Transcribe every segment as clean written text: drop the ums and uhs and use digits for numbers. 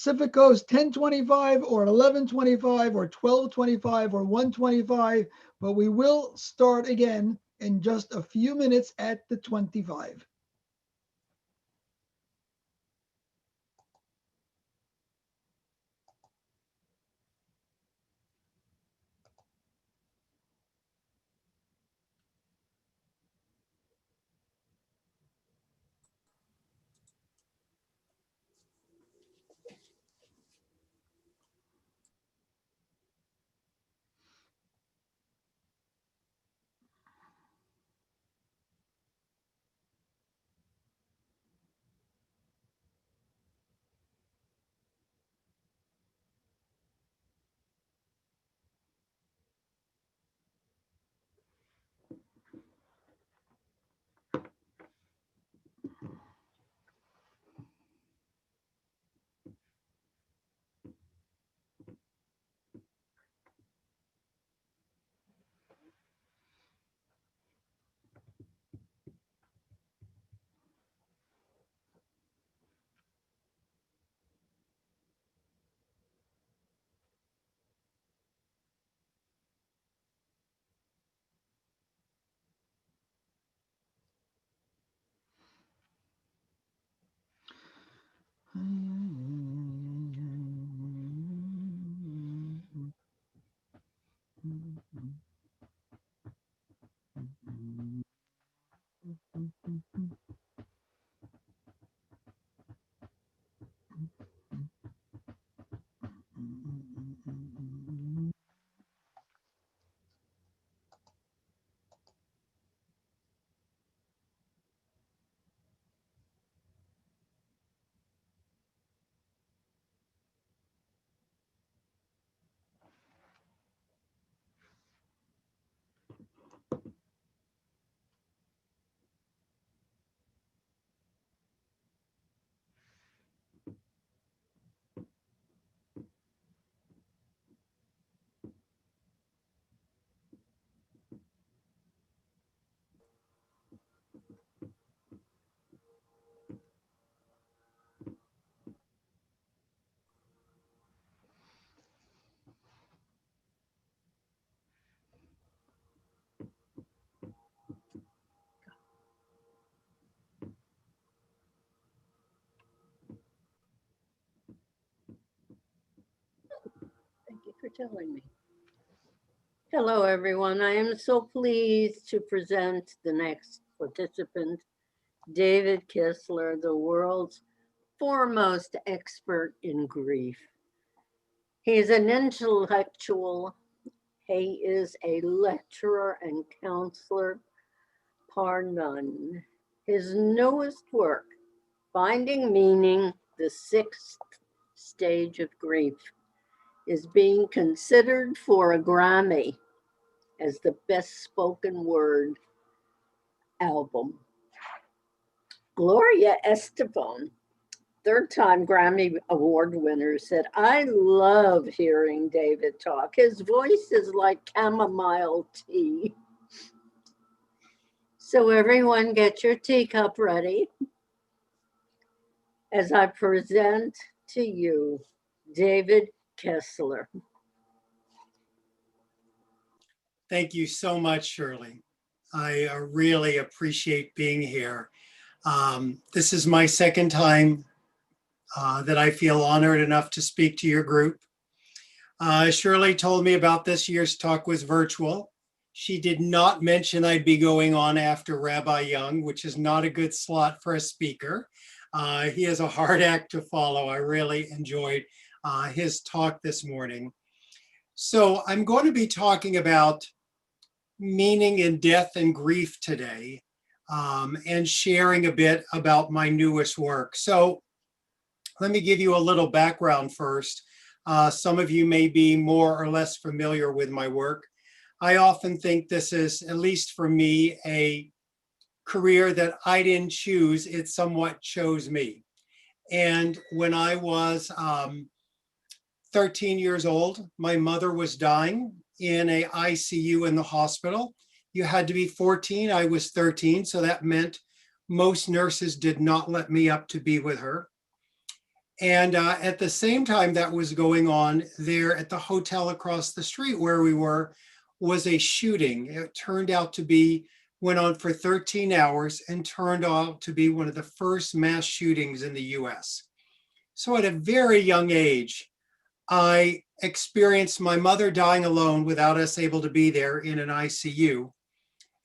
Pacific Coast 10:25 or 11:25 or 12:25 or 1:25, but we will start again in just a few minutes at the 25. Thank you for telling me. Hello, everyone. I am so pleased to present the next participant, David Kessler, the world's foremost expert in grief. He is an intellectual. He is a lecturer and counselor par none. His newest work, Finding Meaning, the Sixth Stage of Grief, is being considered for a Grammy as the best spoken word album. Gloria Estefan, third-time Grammy Award winner, said, "I love hearing David talk. His voice is like chamomile tea." So everyone get your teacup ready as I present to you David Kessler. Thank you so much, Shirley. I really appreciate being here. This is my second time that I feel honored enough to speak to your group. Shirley told me about this year's talk was virtual. She did not mention I'd be going on after Rabbi Young, which is not a good slot for a speaker. He has a hard act to follow. I really enjoyed his talk this morning. So I'm going to be talking about meaning in death and grief today, and sharing a bit about my newest work. So let me give you a little background first. Some of you may be more or less familiar with my work. I often think this is, at least for me, a career that I didn't choose, it somewhat chose me. And when I was 13 years old, my mother was dying in a ICU in the hospital. You had to be 14, I was 13, so that meant most nurses did not let me up to be with her. And at the same time that was going on there at the hotel across the street where we were was a shooting. It turned out to be, went on for 13 hours and turned out to be one of the first mass shootings in the US. So at a very young age, I experienced my mother dying alone without us able to be there in an ICU,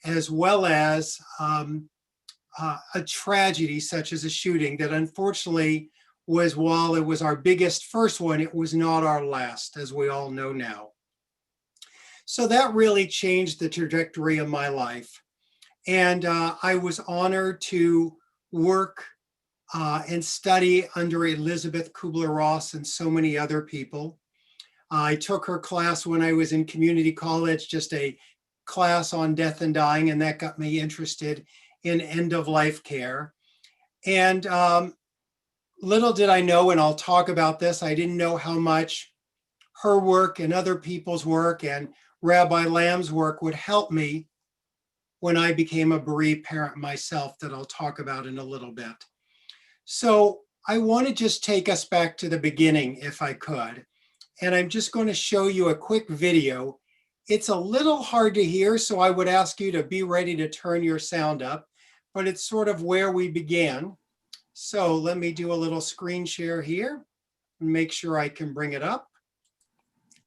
as well as a tragedy such as a shooting that unfortunately was, while it was our biggest first one, it was not our last, as we all know now. So that really changed the trajectory of my life. And I was honored to work and study under Elizabeth Kubler-Ross and so many other people. I took her class when I was in community college, just a class on death and dying, and that got me interested in end-of-life care. And little did I know, and I'll talk about this, I didn't know how much her work and other people's work and Rabbi Lamb's work would help me when I became a bereaved parent myself, that I'll talk about in a little bit. So I want to just take us back to the beginning, if I could. And I'm just going to show you a quick video. It's a little hard to hear, so I would ask you to be ready to turn your sound up, but it's sort of where we began. So let me do a little screen share here and make sure I can bring it up.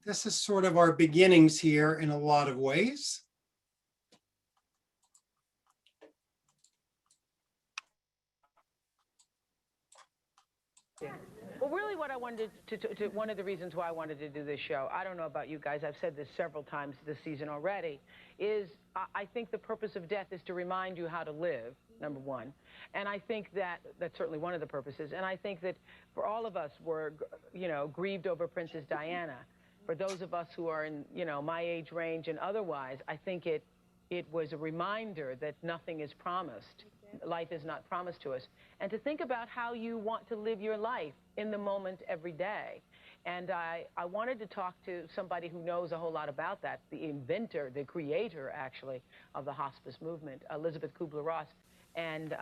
This is sort of our beginnings here in a lot of ways. Well, really what I wanted to one of the reasons why I wanted to do this show, I don't know about you guys, I've said this several times this season already, is I think the purpose of death is to remind you how to live, number one. And I think that that's certainly one of the purposes. And I think that for all of us, we're, grieved over Princess Diana. For those of us who are in, my age range and otherwise, I think it was a reminder that nothing is promised. Life is not promised to us. And to think about how you want to live your life in the moment every day. And I wanted to talk to somebody who knows a whole lot about that, the inventor, the creator, actually, of the hospice movement, Elizabeth Kubler-Ross. And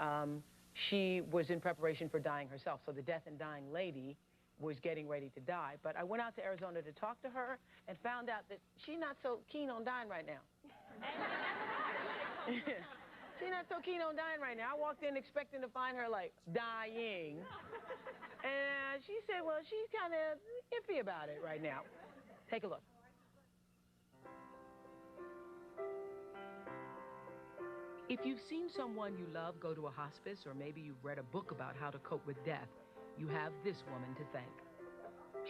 she was in preparation for dying herself. So the death and dying lady was getting ready to die. But I went out to Arizona to talk to her and found out that she's not so keen on dying right now. She's not so keen on dying right now. I walked in expecting to find her, like, dying. And she said, well, she's kind of iffy about it right now. Take a look. If you've seen someone you love go to a hospice, or maybe you've read a book about how to cope with death, you have this woman to thank.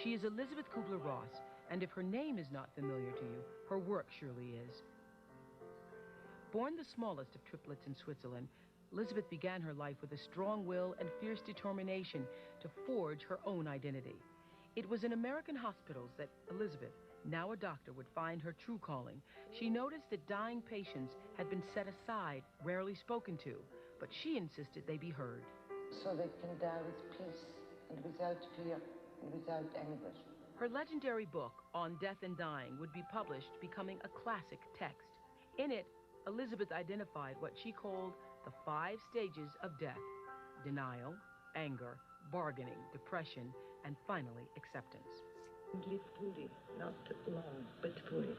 She is Elizabeth Kubler-Ross, and if her name is not familiar to you, her work surely is. Born the smallest of triplets in Switzerland, Elizabeth began her life with a strong will and fierce determination to forge her own identity. It was in American hospitals that Elizabeth, now a doctor, would find her true calling. She noticed that dying patients had been set aside, rarely spoken to, but she insisted they be heard. So they can die with peace and without fear and without anguish. Her legendary book, On Death and Dying, would be published, becoming a classic text. In it, Elizabeth identified what she called the 5 stages of death: denial, anger, bargaining, depression, and finally acceptance. Live fully, not long, but fully.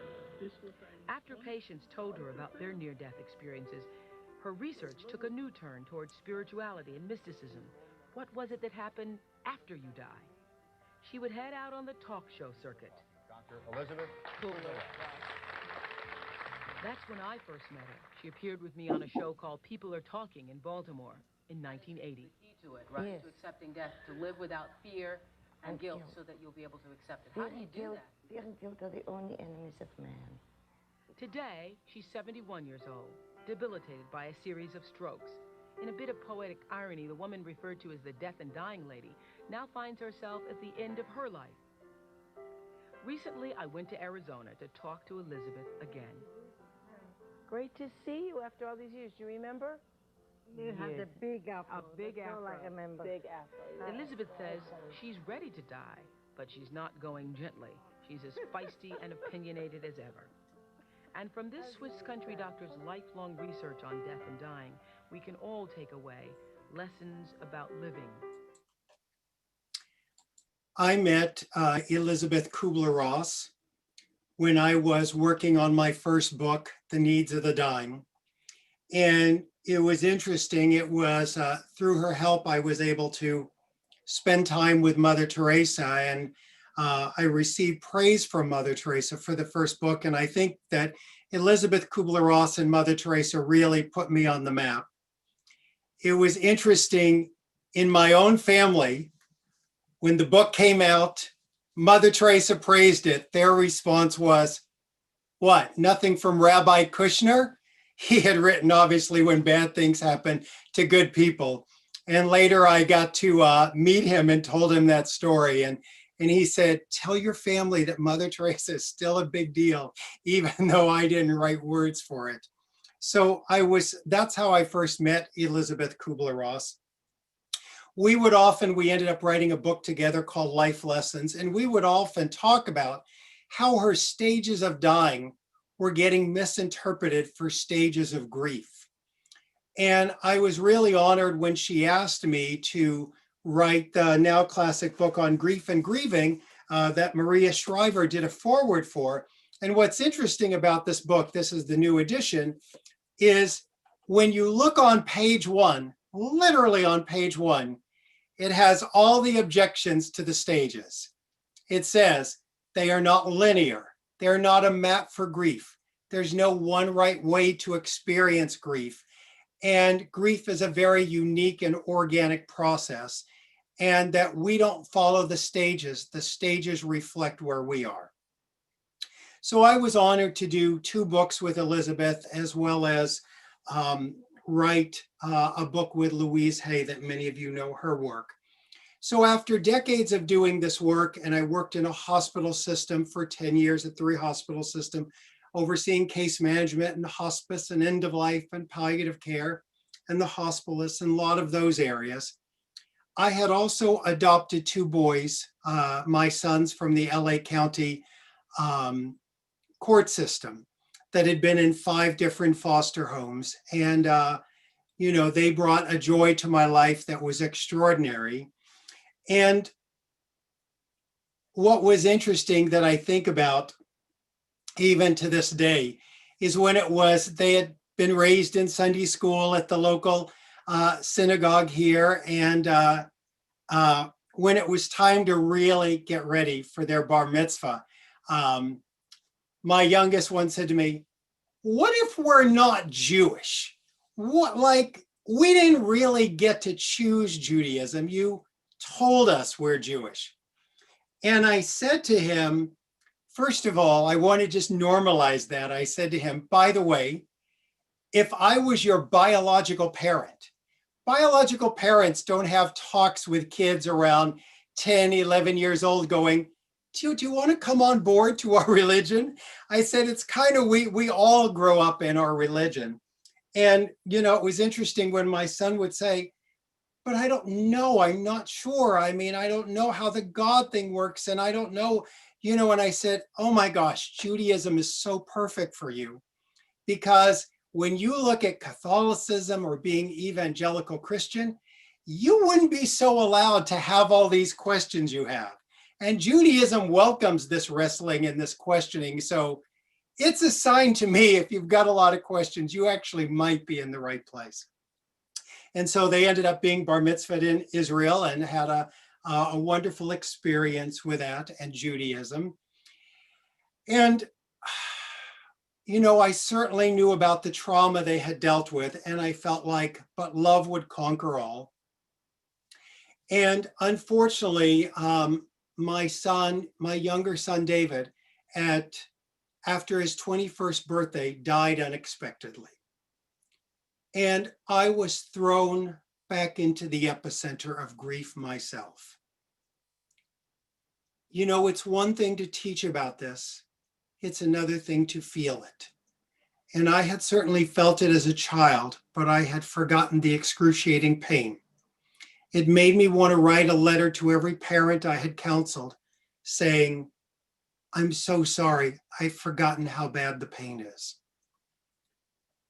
After patients told her about their near-death experiences, her research took a new turn towards spirituality and mysticism. What was it that happened after you die? She would head out on the talk show circuit. Dr. Elizabeth Kubler-Ross. That's when I first met her. She appeared with me on a show called People Are Talking in Baltimore in 1980. Key to it, right? Yes. To accepting death, to live without fear and guilt, so that you'll be able to accept it. How do you do that? Fear and guilt are the only enemies of man. Today, she's 71 years old, debilitated by a series of strokes. In a bit of poetic irony, the woman referred to as the death and dying lady now finds herself at the end of her life. Recently, I went to Arizona to talk to Elizabeth again. Great to see you after all these years. Do you remember? You have the big afro. A big That's all afro. I remember. Big afro. Elizabeth says she's ready to die, but she's not going gently. She's as feisty and opinionated as ever. And from this Swiss country doctor's lifelong research on death and dying, we can all take away lessons about living. I met Elizabeth Kubler-Ross when I was working on my first book, The Needs of the Dying. And it was interesting. It was through her help, I was able to spend time with Mother Teresa, and I received praise from Mother Teresa for the first book. And I think that Elizabeth Kubler-Ross and Mother Teresa really put me on the map. It was interesting in my own family, when the book came out, Mother Teresa praised it. Their response was, what, nothing from Rabbi Kushner? He had written, obviously, when bad things happen to good people. And later I got to meet him and told him that story. And he said, tell your family that Mother Teresa is still a big deal, even though I didn't write words for it. So that's how I first met Elizabeth Kubler-Ross. We ended up writing a book together called Life Lessons, and we would often talk about how her stages of dying were getting misinterpreted for stages of grief. And I was really honored when she asked me to write the now classic book on grief and grieving that Maria Shriver did a foreword for. And what's interesting about this book, this is the new edition, is when you look on page 1, literally on page 1, it has all the objections to the stages. It says they are not linear. They're not a map for grief. There's no one right way to experience grief. And grief is a very unique and organic process, and that we don't follow the stages. The stages reflect where we are. So I was honored to do 2 books with Elizabeth, as well as write a book with Louise Hay, that many of you know her work. So after decades of doing this work, and I worked in a hospital system for 10 years, a 3 hospital system, overseeing case management and hospice and end of life and palliative care and the hospitalists and a lot of those areas. I had also adopted 2 boys, my sons, from the LA County court system that had been in 5 different foster homes. And, they brought a joy to my life that was extraordinary. And what was interesting that I think about even to this day is when they had been raised in Sunday school at the local synagogue here. And when it was time to really get ready for their bar mitzvah, my youngest one said to me, what if we're not Jewish? We didn't really get to choose Judaism. You told us we're Jewish. And I said to him, first of all, I want to just normalize that. I said to him, by the way, if I was your biological parents don't have talks with kids around 10, 11 years old going, do you want to come on board to our religion? I said, it's kind of, we all grow up in our religion. And, it was interesting when my son would say, but I don't know, I'm not sure. I mean, I don't know how the God thing works. And I don't know, and I said, oh my gosh, Judaism is so perfect for you. Because when you look at Catholicism or being evangelical Christian, you wouldn't be so allowed to have all these questions you have. And Judaism welcomes this wrestling and this questioning. So it's a sign to me, if you've got a lot of questions, you actually might be in the right place. And so they ended up being bar mitzvahed in Israel and had a wonderful experience with that and Judaism. And, I certainly knew about the trauma they had dealt with, and I felt like, but love would conquer all. And unfortunately, my younger son, David, after his 21st birthday, died unexpectedly. And I was thrown back into the epicenter of grief myself. It's one thing to teach about this. It's another thing to feel it. And I had certainly felt it as a child, but I had forgotten the excruciating pain. It made me want to write a letter to every parent I had counseled saying, I'm so sorry, I've forgotten how bad the pain is.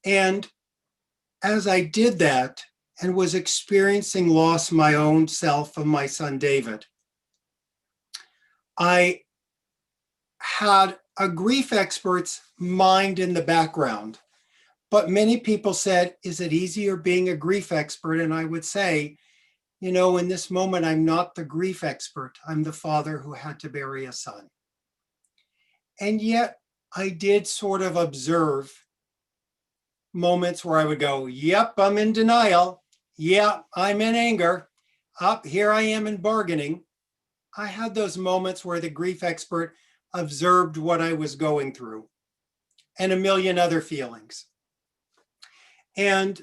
And as I did that and was experiencing loss my own self of my son, David, I had a grief expert's mind in the background, but many people said, is it easier being a grief expert? And I would say, you know, in this moment, I'm not the grief expert. I'm the father who had to bury a son. And yet I did sort of observe moments where I would go, yep, I'm in denial. Yeah, I'm in anger. Up here I am in bargaining. I had those moments where the grief expert observed what I was going through and a million other feelings. And,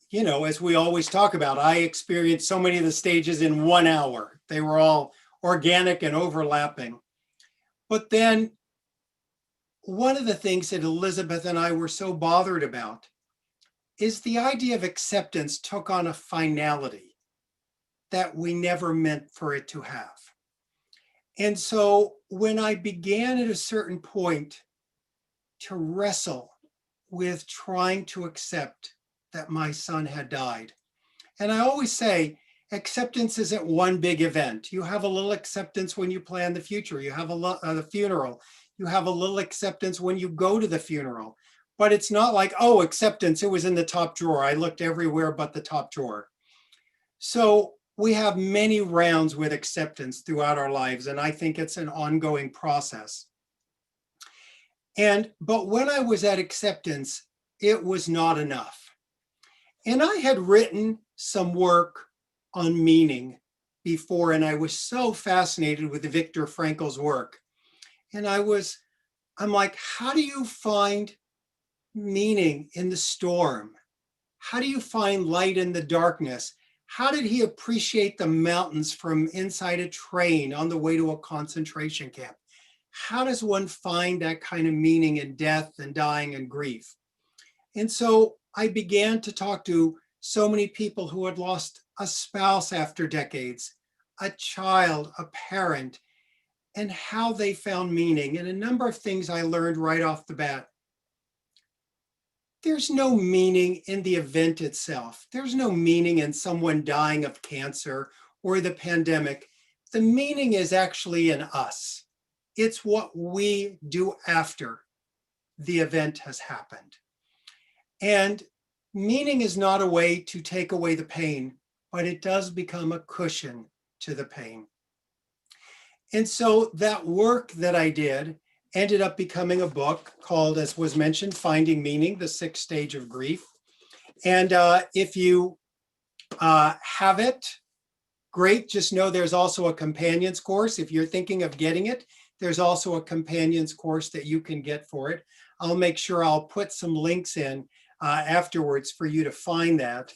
you know, as we always talk about, I experienced so many of the stages in 1 hour. They were all organic and overlapping. But then one of the things that Elizabeth and I were so bothered about is the idea of acceptance took on a finality that we never meant for it to have. And so when I began at a certain point to wrestle with trying to accept that my son had died, and I always say, acceptance isn't one big event. You have a little acceptance when you plan the future. You have the funeral. You have a little acceptance when you go to the funeral. But it's not like, oh, acceptance, it was in the top drawer. I looked everywhere but the top drawer. So we have many rounds with acceptance throughout our lives, and I think it's an ongoing process. But when I was at acceptance, it was not enough. And I had written some work on meaning before, and I was so fascinated with Viktor Frankl's work. And I'm like, how do you find meaning in the storm? How do you find light in the darkness? How did he appreciate the mountains from inside a train on the way to a concentration camp? How does one find that kind of meaning in death and dying and grief? And so I began to talk to so many people who had lost a spouse after decades, a child, a parent, and how they found meaning. And a number of things I learned right off the bat. There's no meaning in the event itself. There's no meaning in someone dying of cancer or the pandemic. The meaning is actually in us. It's what we do after the event has happened. And meaning is not a way to take away the pain, but it does become a cushion to the pain. And so that work that I did ended up becoming a book called, as was mentioned, Finding Meaning, the Sixth Stage of Grief. And if you have it, great. Just know there's also a companion's course. If you're thinking of getting it, there's also a companion's course that you can get for it. I'll make sure I'll put some links in afterwards for you to find that,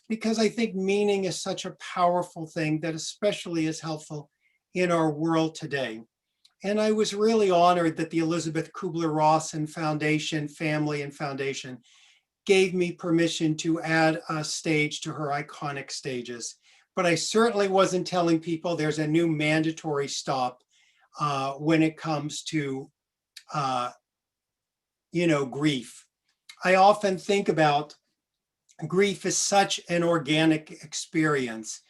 because I think meaning is such a powerful thing that especially is helpful in our world today. And I was really honored that the Elizabeth Kubler-Ross and Foundation, family and foundation, gave me permission to add a stage to her iconic stages. But I certainly wasn't telling people there's a new mandatory stop when it comes to, grief. I often think about grief as such an organic experience.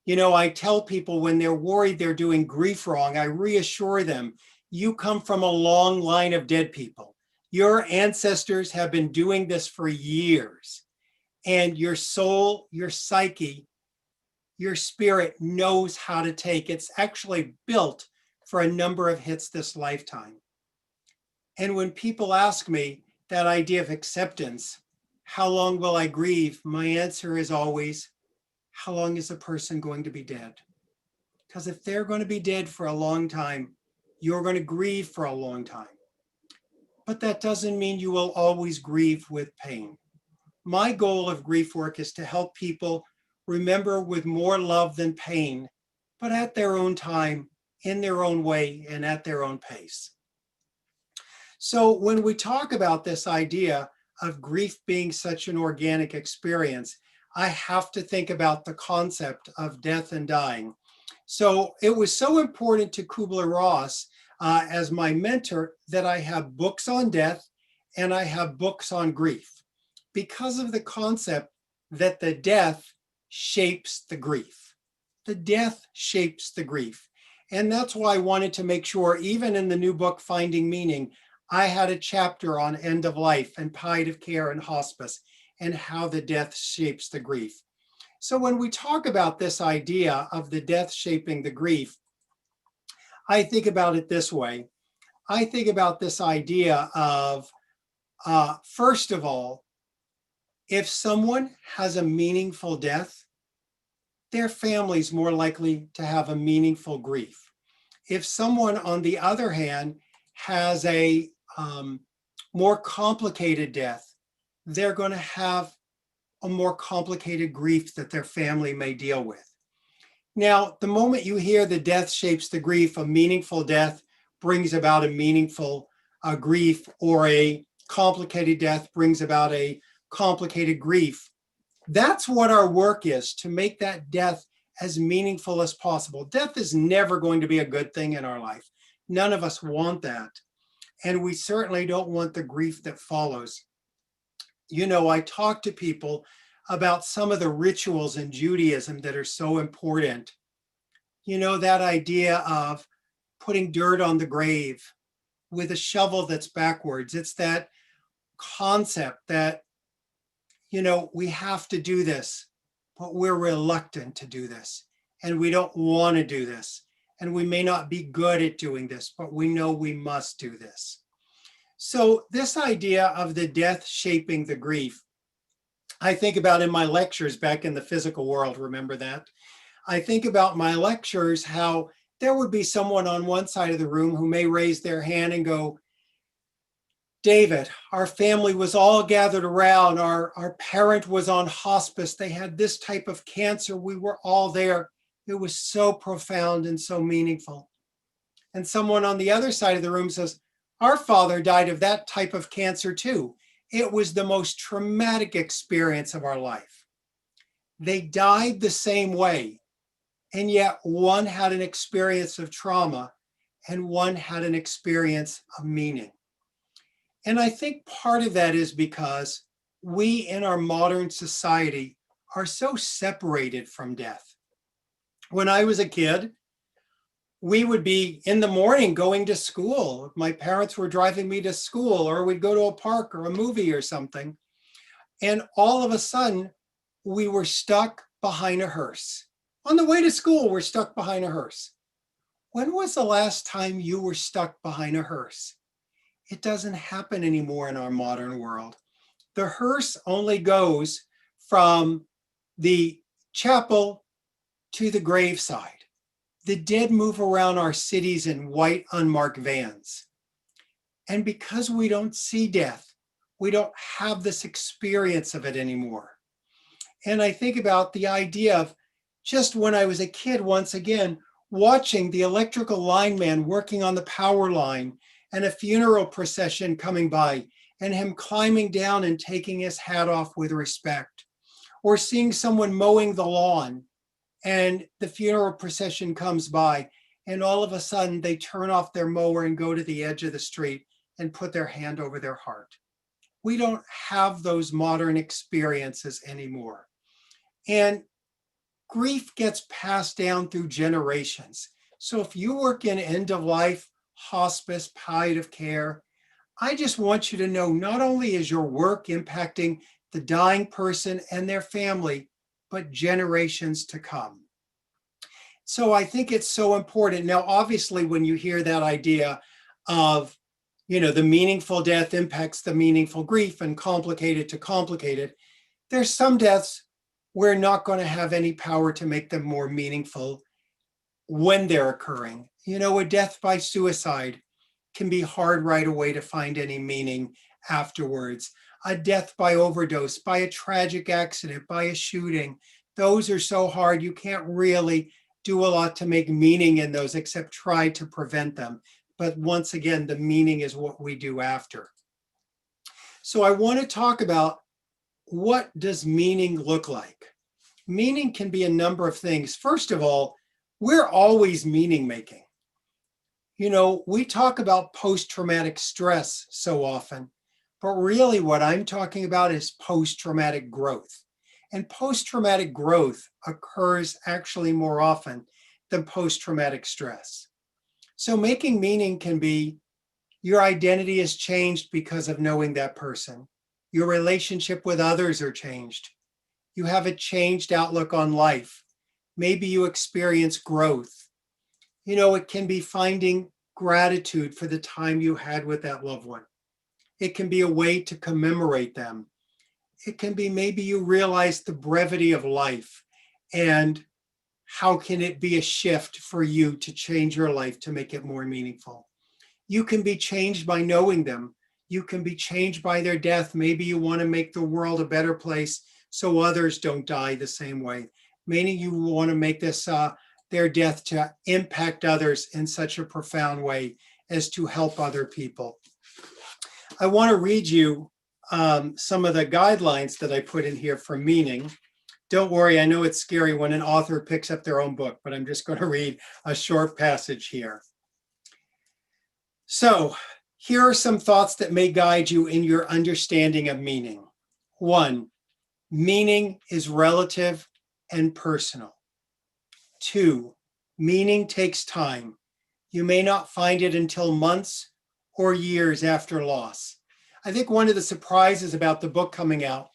You know, I tell people when they're worried they're doing grief wrong, I reassure them, you come from a long line of dead people. Your ancestors have been doing this for years. And your soul, your psyche, your spirit knows how to take. It's actually built for a number of hits this lifetime. And when people ask me that idea of acceptance, how long will I grieve? My answer is always, how long is a person going to be dead? Because if they're going to be dead for a long time, you're going to grieve for a long time. But that doesn't mean you will always grieve with pain. My goal of grief work is to help people remember with more love than pain, but at their own time, in their own way, and at their own pace. So when we talk about this idea of grief being such an organic experience, I have to think about the concept of death and dying. So it was so important to Kubler-Ross as my mentor that I have books on death and I have books on grief, because of the concept that the death shapes the grief. The death shapes the grief. And that's why I wanted to make sure, even in the new book, Finding Meaning, I had a chapter on end of life and palliative care and hospice and how the death shapes the grief. So when we talk about this idea of the death shaping the grief, I think about it this way. I think about this idea of, first of all, if someone has a meaningful death, their family's more likely to have a meaningful grief. If someone, on the other hand, has a more complicated death, they're going to have a more complicated grief that their family may deal with. Now, the moment you hear the death shapes the grief, a meaningful death brings about a meaningful grief, or a complicated death brings about a complicated grief. That's what our work is, to make that death as meaningful as possible. Death is never going to be a good thing in our life. None of us want that. And we certainly don't want the grief that follows. You know, I talk to people about some of the rituals in Judaism that are so important. You know, that idea of putting dirt on the grave with a shovel that's backwards. It's that concept that, you know, we have to do this, but we're reluctant to do this. And we don't want to do this. And we may not be good at doing this, but we know we must do this. So this idea of the death shaping the grief, I think about in my lectures back in the physical world, remember that? I think about my lectures, how there would be someone on one side of the room who may raise their hand and go, David, our family was all gathered around. Our parent was on hospice. They had this type of cancer. We were all there. It was so profound and so meaningful. And someone on the other side of the room says, our father died of that type of cancer too. It was the most traumatic experience of our life. They died the same way, and yet one had an experience of trauma and one had an experience of meaning. And I think part of that is because we in our modern society are so separated from death. When I was a kid, we would be in the morning going to school. My parents were driving me to school, or we'd go to a park or a movie or something. And all of a sudden, we were stuck behind a hearse. On the way to school, we're stuck behind a hearse. When was the last time you were stuck behind a hearse? It doesn't happen anymore in our modern world. The hearse only goes from the chapel to the graveside. The dead move around our cities in white unmarked vans. And because we don't see death, we don't have this experience of it anymore. And I think about the idea of just when I was a kid, once again, watching the electrical lineman working on the power line and a funeral procession coming by and him climbing down and taking his hat off with respect, or seeing someone mowing the lawn and the funeral procession comes by and all of a sudden they turn off their mower and go to the edge of the street and put their hand over their heart. We don't have those modern experiences anymore. And grief gets passed down through generations. So if you work in end of life, hospice, palliative care, I just want you to know not only is your work impacting the dying person and their family, but generations to come. So I think it's so important. Now, obviously, when you hear that idea of, you know, the meaningful death impacts the meaningful grief and complicated to complicated, there's some deaths we're not going to have any power to make them more meaningful when they're occurring. You know, a death by suicide can be hard right away to find any meaning afterwards. A death by overdose, by a tragic accident, by a shooting, those are so hard. You can't really do a lot to make meaning in those except try to prevent them. But once again, the meaning is what we do after. So I want to talk about, what does meaning look like? Meaning can be a number of things. First of all, we're always meaning making. You know, we talk about post-traumatic stress so often, but really what I'm talking about is post-traumatic growth. And post-traumatic growth occurs actually more often than post-traumatic stress. So making meaning can be your identity is changed because of knowing that person. Your relationship with others are changed. You have a changed outlook on life. Maybe you experience growth. It can be finding gratitude for the time you had with that loved one. It can be a way to commemorate them. It can be maybe you realize the brevity of life and how can it be a shift for you to change your life to make it more meaningful. You can be changed by knowing them. You can be changed by their death. Maybe you want to make the world a better place so others don't die the same way. Maybe you want to make this their death to impact others in such a profound way as to help other people. I want to read you some of the guidelines that I put in here for meaning. Don't worry, I know it's scary when an author picks up their own book, but I'm just going to read a short passage here. So, here are some thoughts that may guide you in your understanding of meaning. 1, meaning is relative and personal. 2, meaning takes time. You may not find it until months or years after loss. I think one of the surprises about the book coming out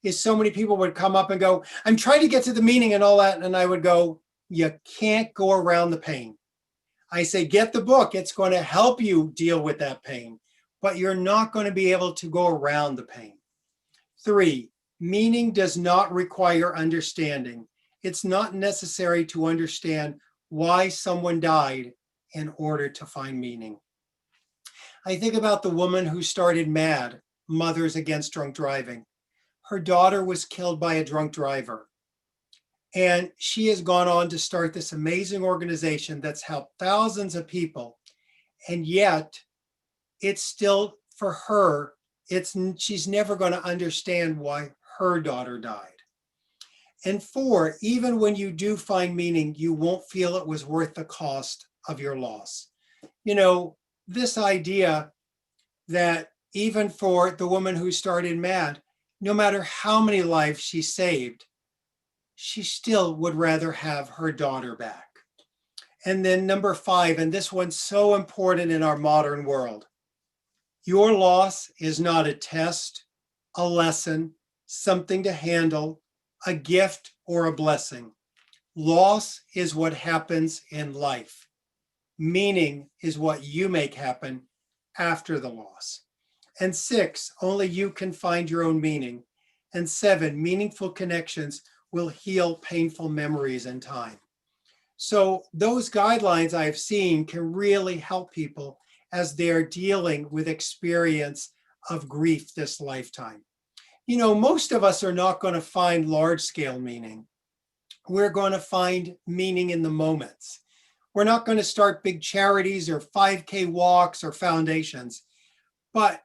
is so many people would come up and go, I'm trying to get to the meaning and all that. And I would go, you can't go around the pain. I say, get the book. It's going to help you deal with that pain, but you're not going to be able to go around the pain. 3, meaning does not require understanding. It's not necessary to understand why someone died in order to find meaning. I think about the woman who started MAD, Mothers Against Drunk Driving. Her daughter was killed by a drunk driver. And she has gone on to start this amazing organization that's helped thousands of people. And yet, it's still, for her, she's never going to understand why her daughter died. And 4, even when you do find meaning, you won't feel it was worth the cost of your loss. This idea that even for the woman who started MAD, no matter how many lives she saved, she still would rather have her daughter back. And then number 5, and this one's so important in our modern world. Your loss is not a test, a lesson, something to handle, a gift, or a blessing. Loss is what happens in life. Meaning is what you make happen after the loss. And 6, only you can find your own meaning. And 7, meaningful connections will heal painful memories in time. So those guidelines I've seen can really help people as they're dealing with experience of grief this lifetime. Most of us are not going to find large-scale meaning. We're going to find meaning in the moments. We're not going to start big charities or 5K walks or foundations, but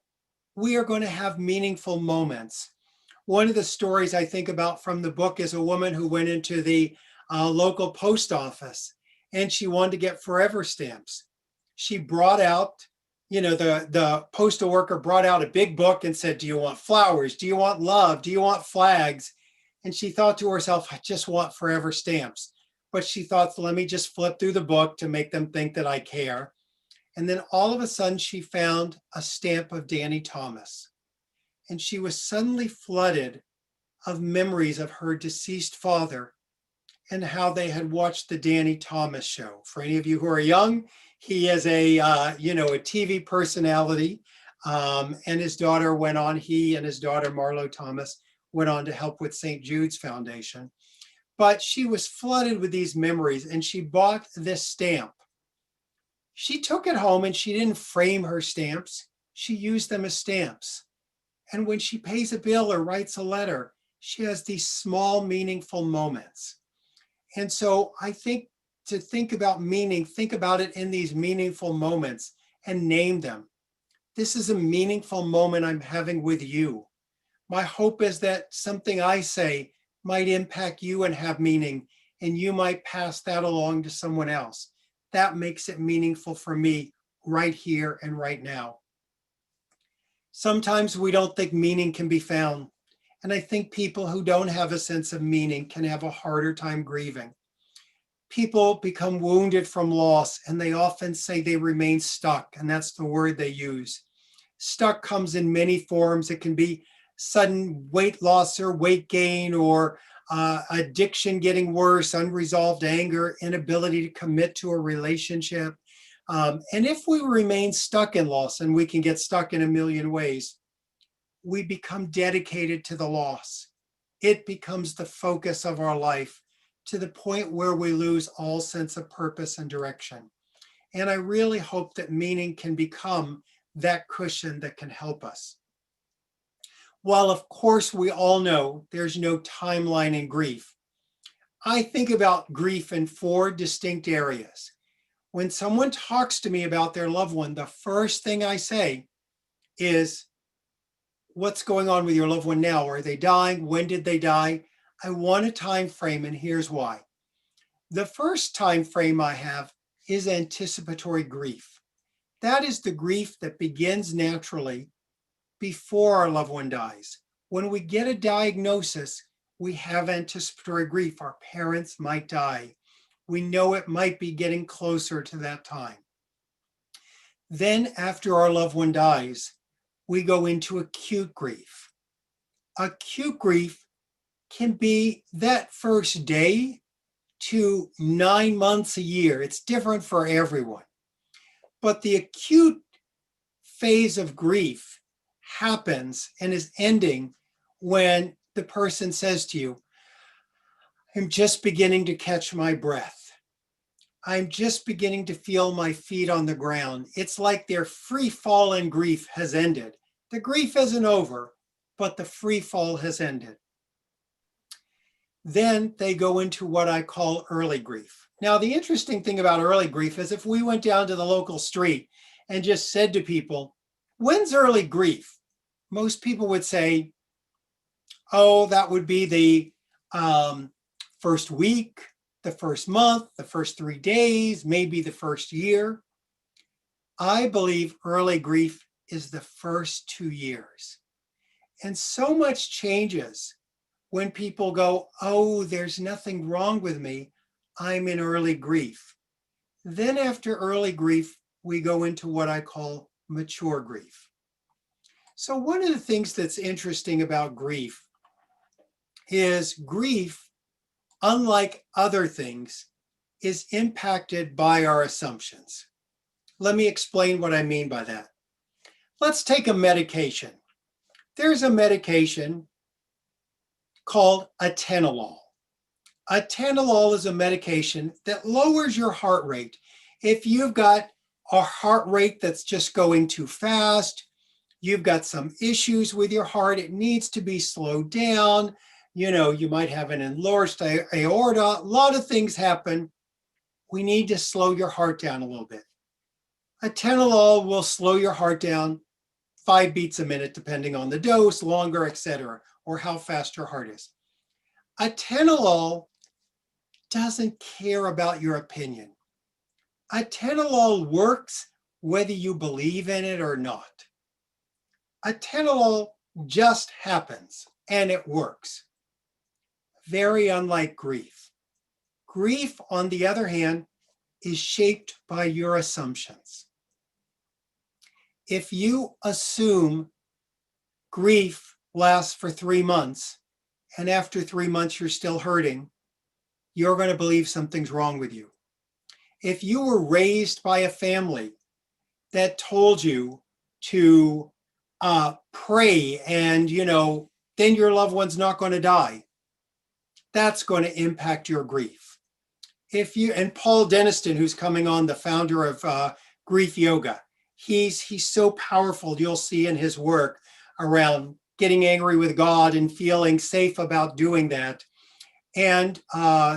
we are going to have meaningful moments. One of the stories I think about from the book is a woman who went into the local post office and she wanted to get forever stamps. She brought out, the postal worker brought out a big book and said, do you want flowers? Do you want love? Do you want flags? And she thought to herself, I just want forever stamps. But she thought, let me just flip through the book to make them think that I care. And then all of a sudden she found a stamp of Danny Thomas. And she was suddenly flooded of memories of her deceased father and how they had watched the Danny Thomas show. For any of you who are young, he is a TV personality. And his daughter went on, he and his daughter Marlo Thomas went on to help with St. Jude's Foundation. But she was flooded with these memories and she bought this stamp. She took it home and she didn't frame her stamps. She used them as stamps. And when she pays a bill or writes a letter, she has these small, meaningful moments. And so I think to think about meaning, think about it in these meaningful moments and name them. This is a meaningful moment I'm having with you. My hope is that something I say might impact you and have meaning, and you might pass that along to someone else. That makes it meaningful for me right here and right now. Sometimes we don't think meaning can be found. And I think people who don't have a sense of meaning can have a harder time grieving. people become wounded from loss, and they often say they remain stuck, and that's the word they use. Stuck comes in many forms. It can be sudden weight loss or weight gain, or addiction getting worse, unresolved anger, inability to commit to a relationship. And if we remain stuck in loss, and we can get stuck in a million ways, we become dedicated to the loss. It becomes the focus of our life to the point where we lose all sense of purpose and direction. And I really hope that meaning can become that cushion that can help us. While of course we all know there's no timeline in grief, I think about grief in 4 distinct areas. When someone talks to me about their loved one, the first thing I say is, what's going on with your loved one now? Are they dying? When did they die? I want a time frame, and here's why. The first time frame I have is anticipatory grief. That is the grief that begins naturally before our loved one dies. When we get a diagnosis, we have anticipatory grief. Our parents might die. We know it might be getting closer to that time. Then after our loved one dies, we go into acute grief. Acute grief can be that first day to 9 months, a year. It's different for everyone. But the acute phase of grief happens and is ending when the person says to you, I'm just beginning to catch my breath. I'm just beginning to feel my feet on the ground. It's like their free fall in grief has ended. The grief isn't over, but the free fall has ended. Then they go into what I call early grief. Now, the interesting thing about early grief is if we went down to the local street and just said to people, when's early grief? Most people would say, oh, that would be the first week, the first month, the first 3 days, maybe the first year. I believe early grief is the first 2 years. And so much changes when people go, oh, there's nothing wrong with me, I'm in early grief. Then after early grief, we go into what I call mature grief. So one of the things that's interesting about grief is grief, unlike other things, is impacted by our assumptions. Let me explain what I mean by that. Let's take a medication. There's a medication called atenolol. Atenolol is a medication that lowers your heart rate. If you've got a heart rate that's just going too fast, you've got some issues with your heart, it needs to be slowed down, you might have an enlarged aorta, a lot of things happen. We need to slow your heart down a little bit. Atenolol will slow your heart down 5 beats a minute, depending on the dose, longer, etc., or how fast your heart is. Atenolol doesn't care about your opinion. Atenolol works whether you believe in it or not. Atenolol just happens and it works. Very unlike grief. Grief, on the other hand, is shaped by your assumptions. If you assume grief lasts for 3 months, and after 3 months you're still hurting, you're going to believe something's wrong with you. If you were raised by a family that told you to pray and, then your loved one's not going to die, that's going to impact your grief. And Paul Denniston, who's coming on, the founder of Grief Yoga, he's so powerful. You'll see in his work around getting angry with God and feeling safe about doing that. And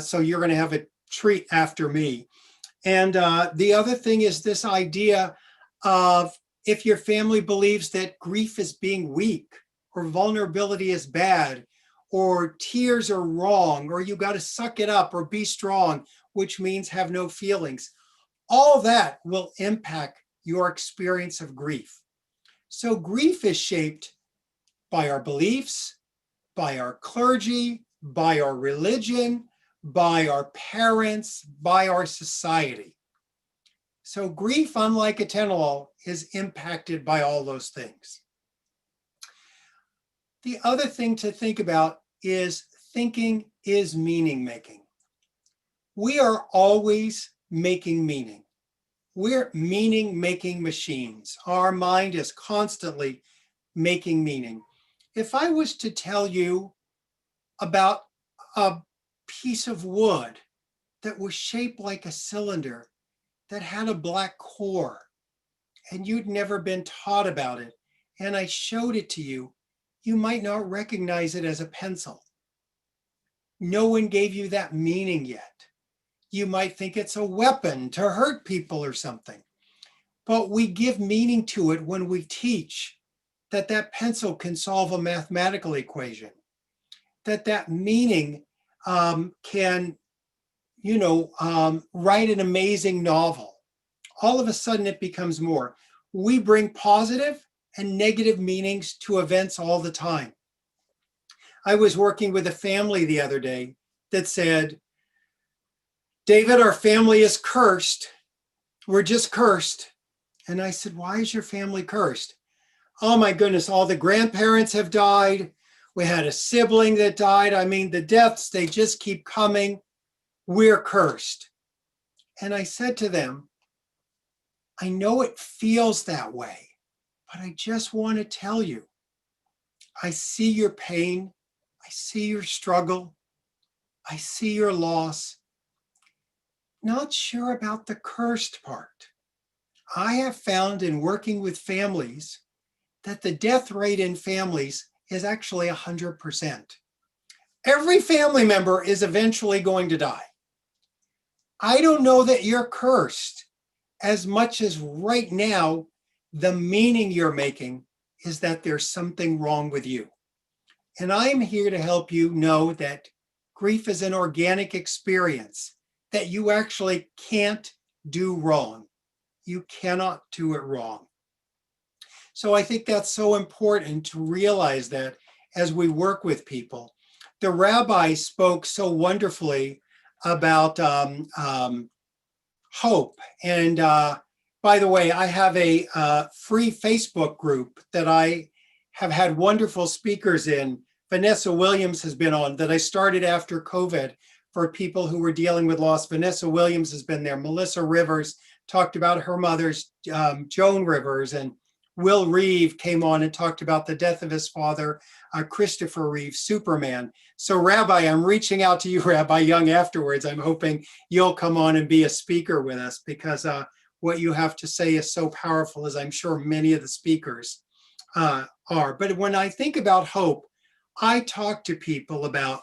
so you're going to have a treat after me. And the other thing is this idea of if your family believes that grief is being weak or vulnerability is bad or tears are wrong or you got to suck it up or be strong, which means have no feelings, all that will impact your experience of grief. So grief is shaped by our beliefs, by our clergy, by our religion, by our parents, by our society. So grief, unlike Atenolol, is impacted by all those things. The other thing to think about is thinking is meaning making. We are always making meaning. We're meaning making machines. Our mind is constantly making meaning. If I was to tell you about a piece of wood that was shaped like a cylinder that had a black core, and you'd never been taught about it, and I showed it to you, you might not recognize it as a pencil. No one gave you that meaning yet. You might think it's a weapon to hurt people or something. But we give meaning to it when we teach that that pencil can solve a mathematical equation, that that meaning can, write an amazing novel. All of a sudden it becomes more. We bring positive and negative meanings to events all the time. I was working with a family the other day that said, David, our family is cursed. We're just cursed. And I said, why is your family cursed? Oh my goodness, all the grandparents have died. We had a sibling that died. I mean, the deaths, they just keep coming. We're cursed. And I said to them, I know it feels that way, but I just want to tell you, I see your pain. I see your struggle. I see your loss. Not sure about the cursed part. I have found in working with families that the death rate in families is actually 100%. Every family member is eventually going to die. I don't know that you're cursed as much as right now, the meaning you're making is that there's something wrong with you. And I'm here to help you know that grief is an organic experience, that you actually can't do wrong. You cannot do it wrong. So I think that's so important to realize that as we work with people. The rabbi spoke so wonderfully about hope. And by the way, I have a free Facebook group that I have had wonderful speakers in. Vanessa Williams has been on, that I started after COVID for people who were dealing with loss. Vanessa Williams has been there. Melissa Rivers talked about her mother's, Joan Rivers, and Will Reeve came on and talked about the death of his father, Christopher Reeve, Superman. So Rabbi, I'm reaching out to you, Rabbi Young, afterwards. I'm hoping you'll come on and be a speaker with us, because what you have to say is so powerful, as I'm sure many of the speakers are. But when I think about hope, I talk to people about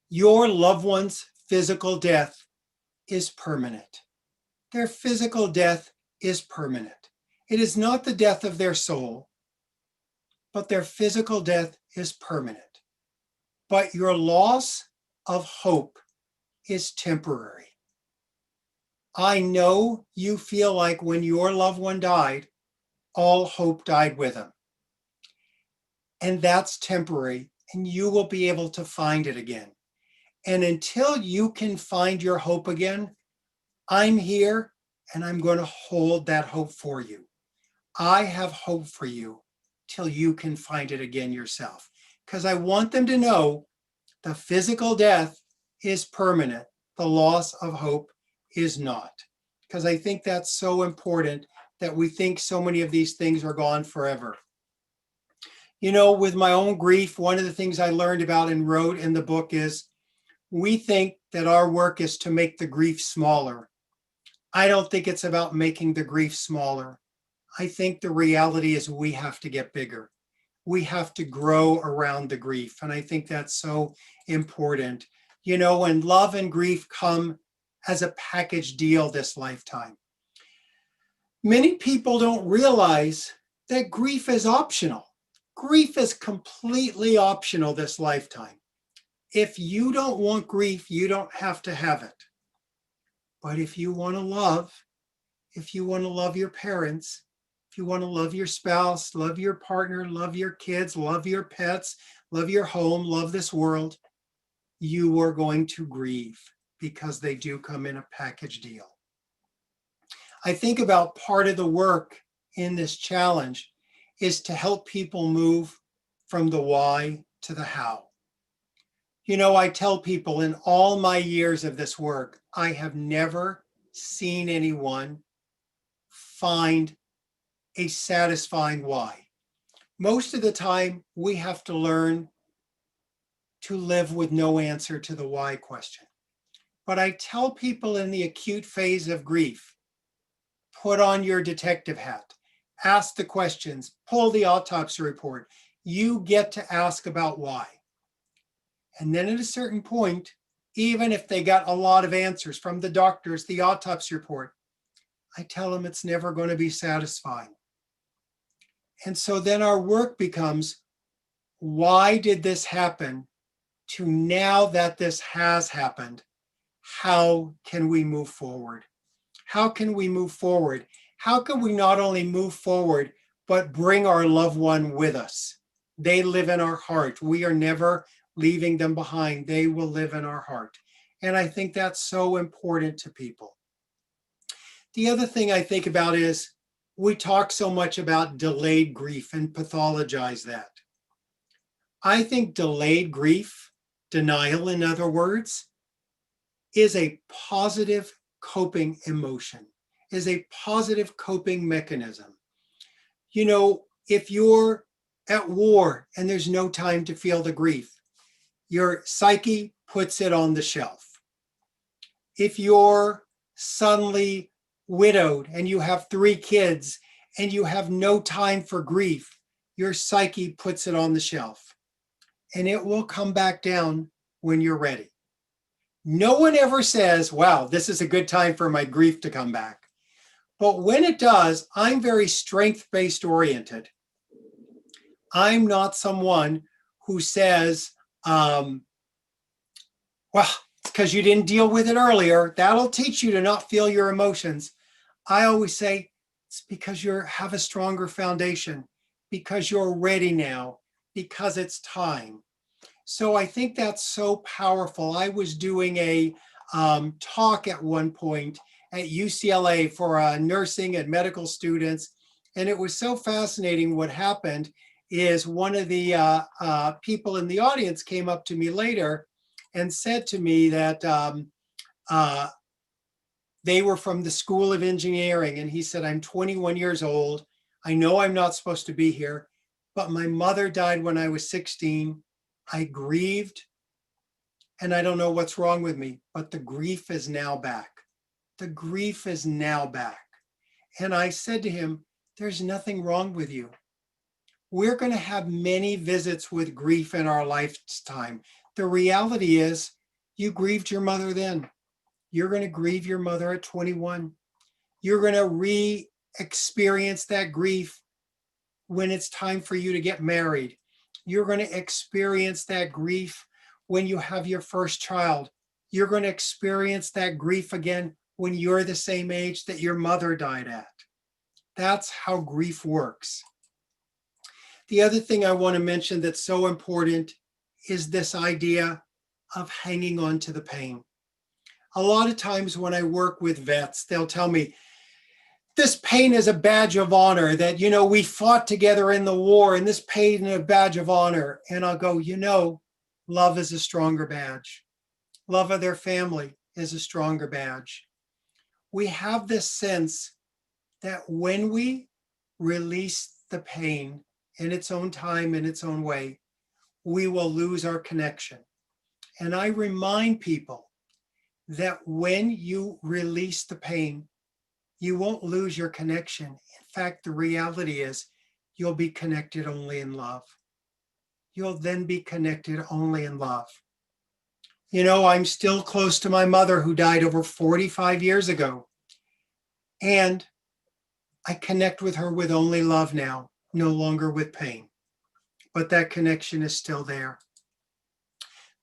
your loved one's physical death is permanent. Their physical death is permanent. It is not the death of their soul, but their physical death is permanent. But your loss of hope is temporary. I know you feel like when your loved one died, all hope died with them. And that's temporary, and you will be able to find it again. And until you can find your hope again, I'm here and I'm going to hold that hope for you. I have hope for you till you can find it again yourself, because I want them to know the physical death is permanent. The loss of hope is not, because I think that's so important, that we think so many of these things are gone forever. You know, with my own grief, one of the things I learned about and wrote in the book is we think that our work is to make the grief smaller. I don't think it's about making the grief smaller. I think the reality is we have to get bigger. We have to grow around the grief. And I think that's so important. You know, when love and grief come as a package deal this lifetime, many people don't realize that grief is optional. Grief is completely optional this lifetime. If you don't want grief, you don't have to have it. But if you want to love, if you want to love your parents, if you want to love your spouse, love your partner, love your kids, love your pets, love your home, love this world, you are going to grieve because they do come in a package deal. I think about part of the work in this challenge is to help people move from the why to the how. You know, I tell people in all my years of this work, I have never seen anyone find a satisfying why. Most of the time, we have to learn to live with no answer to the why question. But I tell people in the acute phase of grief, put on your detective hat, ask the questions, pull the autopsy report. You get to ask about why. And then at a certain point, even if they got a lot of answers from the doctors, the autopsy report, I tell them it's never going to be satisfying. And so then our work becomes, why did this happen? To now that this has happened, how can we move forward? How can we move forward? How can we not only move forward, but bring our loved one with us? They live in our heart. We are never leaving them behind. They will live in our heart. And I think that's so important to people. The other thing I think about is we talk so much about delayed grief and pathologize that. I think delayed grief, denial in other words, is a positive coping emotion, is a positive coping mechanism. You know, if you're at war and there's no time to feel the grief, your psyche puts it on the shelf. If you're suddenly widowed and you have 3 kids and you have no time for grief, your psyche puts it on the shelf. And it will come back down when you're ready. No one ever says, wow, this is a good time for my grief to come back. But when it does, I'm very strength-based oriented. I'm not someone who says, well, it's because you didn't deal with it earlier. That'll teach you to not feel your emotions. I always say, it's because you have a stronger foundation, because you're ready now, because it's time. So I think that's so powerful. I was doing a talk at one point at UCLA for nursing and medical students. And it was so fascinating. What happened is one of the people in the audience came up to me later and said to me that they were from the School of Engineering. And he said, I'm 21 years old. I know I'm not supposed to be here, but my mother died when I was 16. I grieved, and I don't know what's wrong with me, but the grief is now back. The grief is now back. And I said to him, there's nothing wrong with you. We're going to have many visits with grief in our lifetime. The reality is, you grieved your mother then. You're going to grieve your mother at 21. You're going to re-experience that grief when it's time for you to get married. You're going to experience that grief when you have your first child. You're going to experience that grief again when you're the same age that your mother died at. That's how grief works. The other thing I want to mention that's so important is this idea of hanging on to the pain. A lot of times when I work with vets, they'll tell me, this pain is a badge of honor, that, you know, we fought together in the war and this pain is a badge of honor. And I'll go, you know, love is a stronger badge. Love of their family is a stronger badge. We have this sense that when we release the pain in its own time, in its own way, we will lose our connection. And I remind people that when you release the pain, you won't lose your connection. In fact, the reality is you'll be connected only in love. You'll then be connected only in love. You know, I'm still close to my mother who died over 45 years ago. And I connect with her with only love now, no longer with pain. But that connection is still there.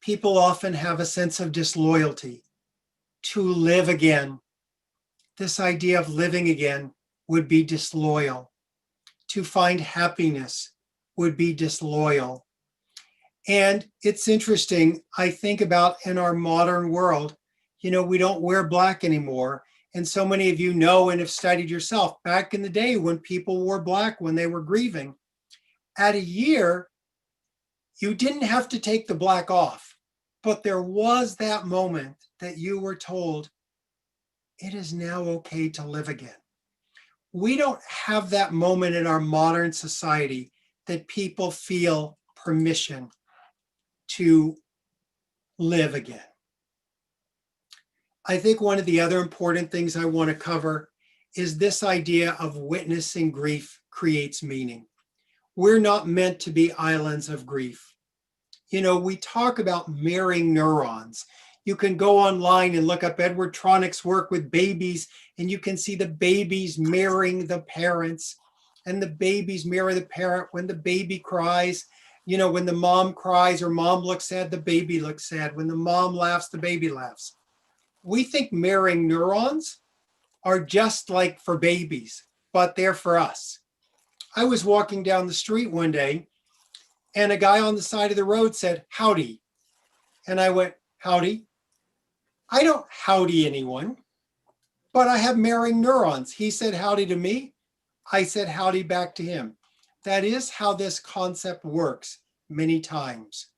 People often have a sense of disloyalty. To live again, this idea of living again would be disloyal. To find happiness would be disloyal. And it's interesting, I think about in our modern world, we don't wear black anymore. And so many of you know and have studied yourself back in the day when people wore black when they were grieving. At a year, you didn't have to take the black off, but there was that moment that you were told it is now okay to live again. We don't have that moment in our modern society that people feel permission to live again. I think one of the other important things I want to cover is this idea of witnessing grief creates meaning. We're not meant to be islands of grief. We talk about mirroring neurons. You can go online and look up Edward Tronick's work with babies, and you can see the babies mirroring the parents, and the babies mirror the parent when the baby cries. When the mom cries or mom looks sad, the baby looks sad. When the mom laughs, the baby laughs. We think mirroring neurons are just like for babies, but they're for us. I was walking down the street one day and a guy on the side of the road said, "Howdy." And I went, "Howdy." I don't howdy anyone, but I have mirroring neurons. He said howdy to me. I said howdy back to him. That is how this concept works many times.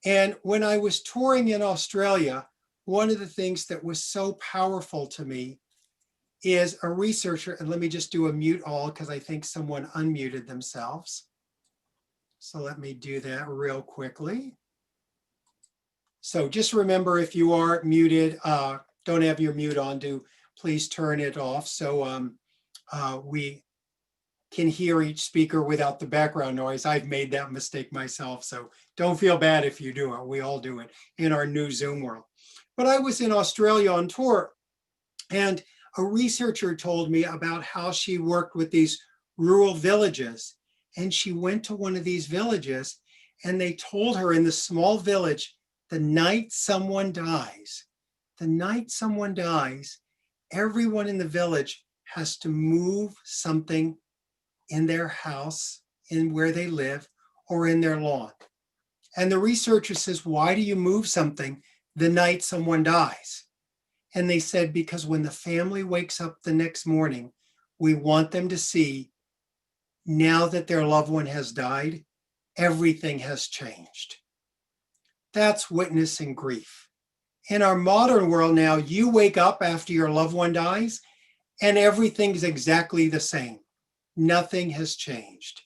And when I was touring in Australia, one of the things that was so powerful to me is a researcher, and let me just do a mute all because I think someone unmuted themselves. So let me do that real quickly. So just remember, if you are muted, don't have your mute on, please turn it off so we can hear each speaker without the background noise. I've made that mistake myself, so don't feel bad if you do it. We all do it in our new Zoom world. But I was in Australia on tour, and a researcher told me about how she worked with these rural villages. And she went to one of these villages, and they told her in the small village, the night someone dies, everyone in the village has to move something in their house, in where they live, or in their lawn. And the researcher says, "Why do you move something the night someone dies?" And they said, "Because when the family wakes up the next morning, we want them to see now that their loved one has died, everything has changed." That's witnessing grief. In our modern world now, you wake up after your loved one dies and everything's exactly the same. Nothing has changed.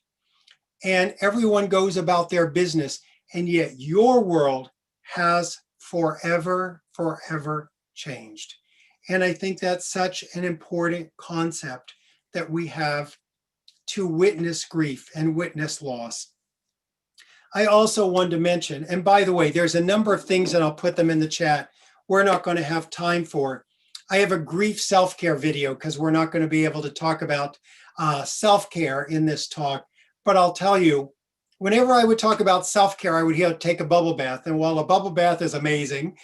And everyone goes about their business, and yet your world has forever changed. And I think that's such an important concept that we have to witness grief and witness loss. I also wanted to mention, and by the way, there's a number of things, and I'll put them in the chat, we're not going to have time for. I have a grief self-care video because we're not going to be able to talk about self-care in this talk. But I'll tell you, whenever I would talk about self-care, I would take a bubble bath. And while a bubble bath is amazing,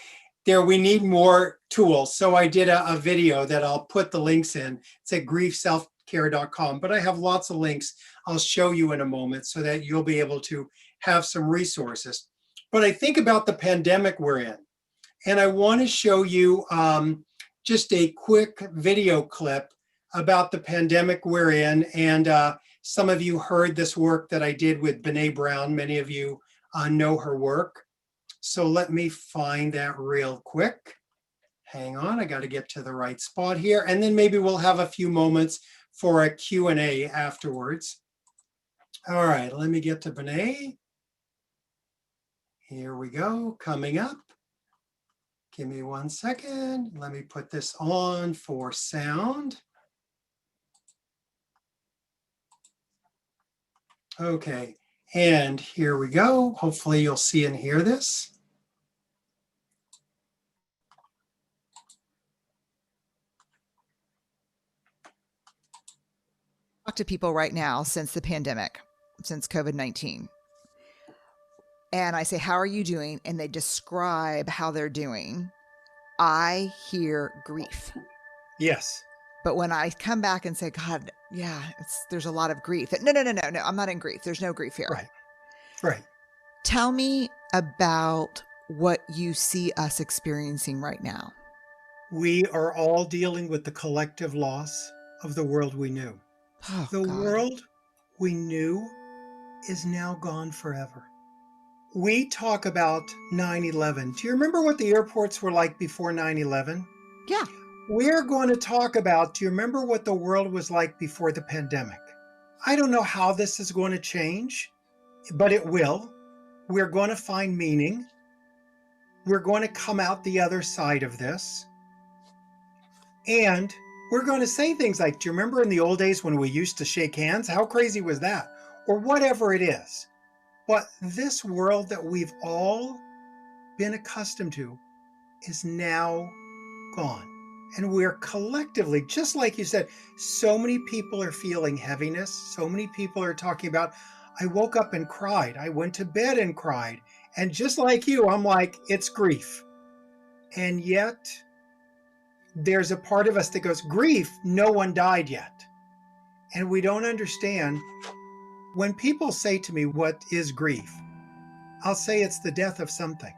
we need more tools. So I did a video that I'll put the links in. It's at griefselfcare.com. But I have lots of links I'll show you in a moment so that you'll be able to have some resources. But I think about the pandemic we're in. And I want to show you just a quick video clip about the pandemic we're in. And some of you heard this work that I did with Brene Brown. Many of you know her work. So let me find that real quick. Hang on, I got to get to the right spot here. And then maybe we'll have a few moments for a Q&A afterwards. All right, let me get to Brene. Here we go, coming up. Give me 1 second. Let me put this on for sound. Okay, and here we go. Hopefully you'll see and hear this. Talk to people right now since the pandemic, since COVID-19. And I say, "How are you doing?" And they describe how they're doing. I hear grief. Yes. But when I come back and say, "God, yeah, there's a lot of grief." No, I'm not in grief. There's no grief here. Right. Tell me about what you see us experiencing right now. We are all dealing with the collective loss of the world we knew. Oh, The God. world we knew is now gone forever. We talk about 9/11. Do you remember what the airports were like before 9/11? Yeah. We're going to talk about, do you remember what the world was like before the pandemic? I don't know how this is going to change, but it will. We're going to find meaning. We're going to come out the other side of this. And we're going to say things like, do you remember in the old days when we used to shake hands? How crazy was that? Or whatever it is. But this world that we've all been accustomed to is now gone. And we're collectively, just like you said, so many people are feeling heaviness. So many people are talking about, I woke up and cried. I went to bed and cried. And just like you, I'm like, it's grief. And yet there's a part of us that goes, grief, no one died yet. And we don't understand. When people say to me, what is grief? I'll say it's the death of something.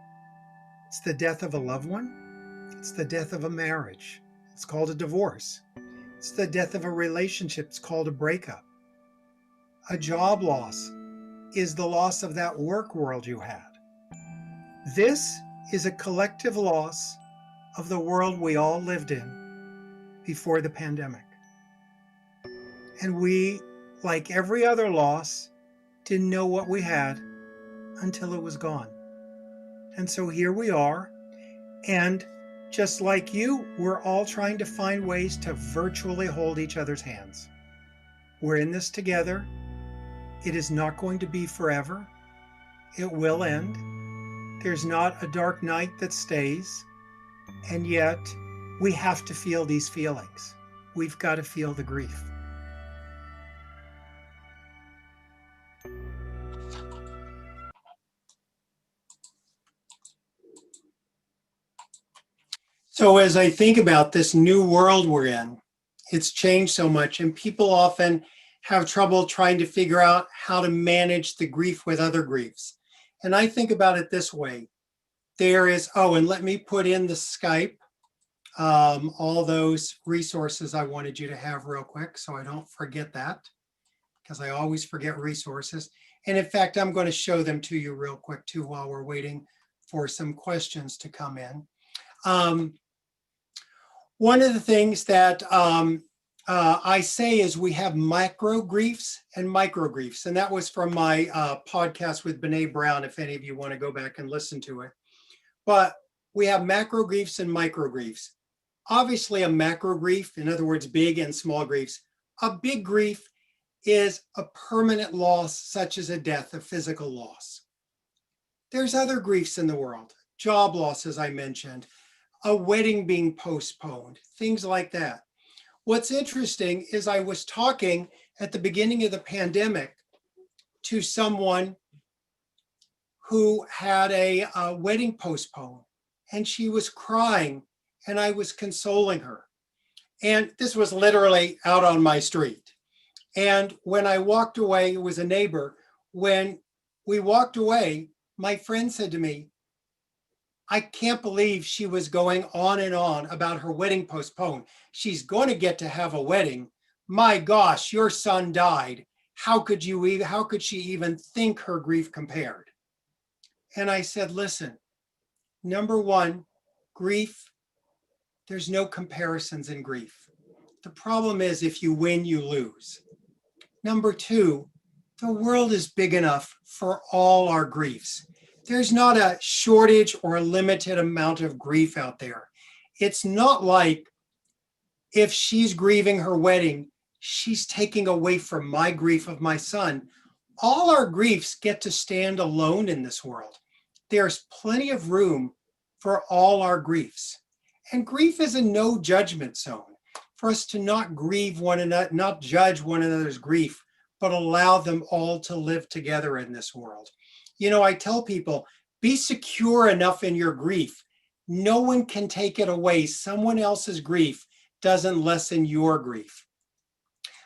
It's the death of a loved one. It's the death of a marriage. It's called a divorce. It's the death of a relationship. It's called a breakup. A job loss is the loss of that work world you had. This is a collective loss of the world we all lived in before the pandemic. And we, like every other loss, didn't know what we had until it was gone. And so here we are. And just like you, we're all trying to find ways to virtually hold each other's hands. We're in this together. It is not going to be forever. It will end. There's not a dark night that stays. And yet, we have to feel these feelings. We've got to feel the grief. So as I think about this new world we're in, it's changed so much, and people often have trouble trying to figure out how to manage the grief with other griefs. And I think about it this way. There is, and let me put in the Skype, all those resources I wanted you to have real quick so I don't forget that, because I always forget resources. And in fact, I'm going to show them to you real quick too while we're waiting for some questions to come in. One of the things that I say is we have macro griefs and micro griefs. And that was from my podcast with Brene Brown, if any of you want to go back and listen to it. But we have macro griefs and micro griefs. Obviously, a macro grief, in other words, big and small griefs, a big grief is a permanent loss, such as a death, a physical loss. There's other griefs in the world, job loss, as I mentioned, a wedding being postponed, things like that. What's interesting is I was talking at the beginning of the pandemic to someone who had a wedding postponed, and she was crying, and I was consoling her. And this was literally out on my street. And when I walked away, it was a neighbor. When we walked away, my friend said to me, I can't believe she was going on and on about her wedding postponed. She's going to get to have a wedding. My gosh, your son died. How could she even think her grief compared? And I said, listen, number one, grief, there's no comparisons in grief. The problem is if you win, you lose. Number two, the world is big enough for all our griefs. There's not a shortage or a limited amount of grief out there. It's not like if she's grieving her wedding, she's taking away from my grief of my son. All our griefs get to stand alone in this world. There's plenty of room for all our griefs. And grief is a no judgment zone for us to not grieve one another, not judge one another's grief, but allow them all to live together in this world. You know, I tell people, be secure enough in your grief. No one can take it away. Someone else's grief doesn't lessen your grief.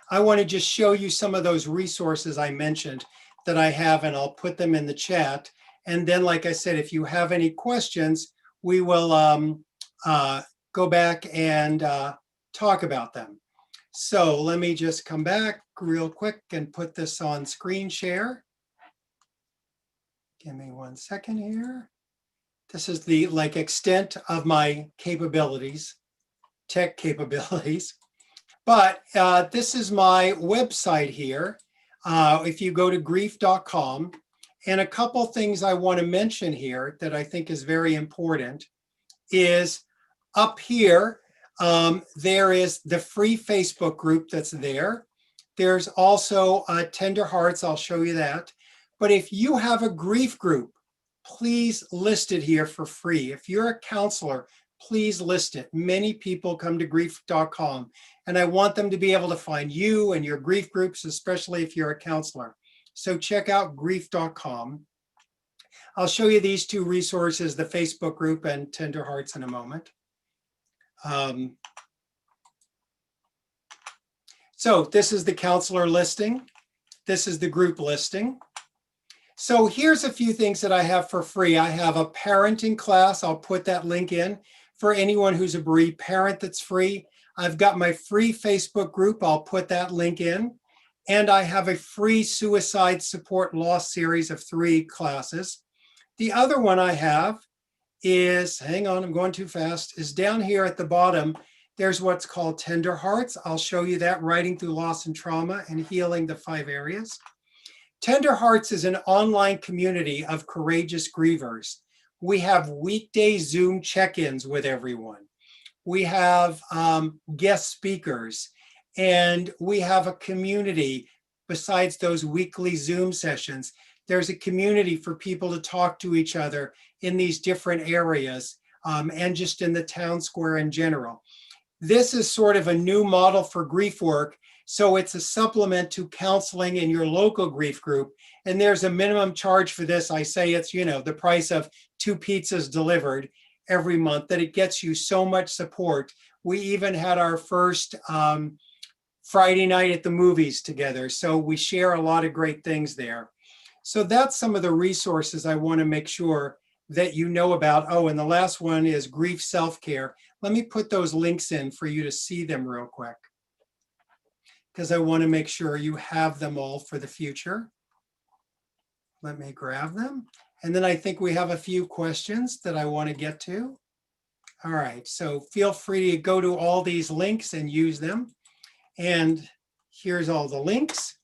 I want to just show you some of those resources I mentioned that I have, and I'll put them in the chat. And then, like I said, if you have any questions, we will go back and talk about them. So let me just come back real quick and put this on screen share. Give me 1 second here. This is the extent of my capabilities, tech capabilities. But this is my website here. If you go to grief.com, and a couple things I want to mention here that I think is very important is up here, there is the free Facebook group that's there. There's also Tender Hearts, I'll show you that. But if you have a grief group, please list it here for free. If you're a counselor, please list it. Many people come to grief.com, and I want them to be able to find you and your grief groups, especially if you're a counselor. So check out grief.com. I'll show you these two resources, the Facebook group and Tender Hearts, in a moment. So this is the counselor listing. This is the group listing. So here's a few things that I have for free. I have a parenting class. I'll put that link in for anyone who's a bereaved parent that's free. I've got my free Facebook group. I'll put that link in. And I have a free suicide support loss series of 3 classes. The other one I have is, hang on, I'm going too fast, is down here at the bottom. There's what's called Tender Hearts. I'll show you that, Writing Through Loss and Trauma and Healing the 5 Areas. Tender Hearts is an online community of courageous grievers. We have weekday Zoom check-ins with everyone. We have guest speakers, and we have a community besides those weekly Zoom sessions. There's a community for people to talk to each other in these different areas and just in the town square in general. This is sort of a new model for grief work. So it's a supplement to counseling in your local grief group. And there's a minimum charge for this. I say it's, the price of 2 pizzas delivered every month, that it gets you so much support. We even had our first Friday night at the movies together. So we share a lot of great things there. So that's some of the resources I want to make sure that you know about. Oh, and the last one is grief self-care. Let me put those links in for you to see them real quick, because I want to make sure you have them all for the future. Let me grab them. And then I think we have a few questions that I want to get to. All right, so feel free to go to all these links and use them. And here's all the links.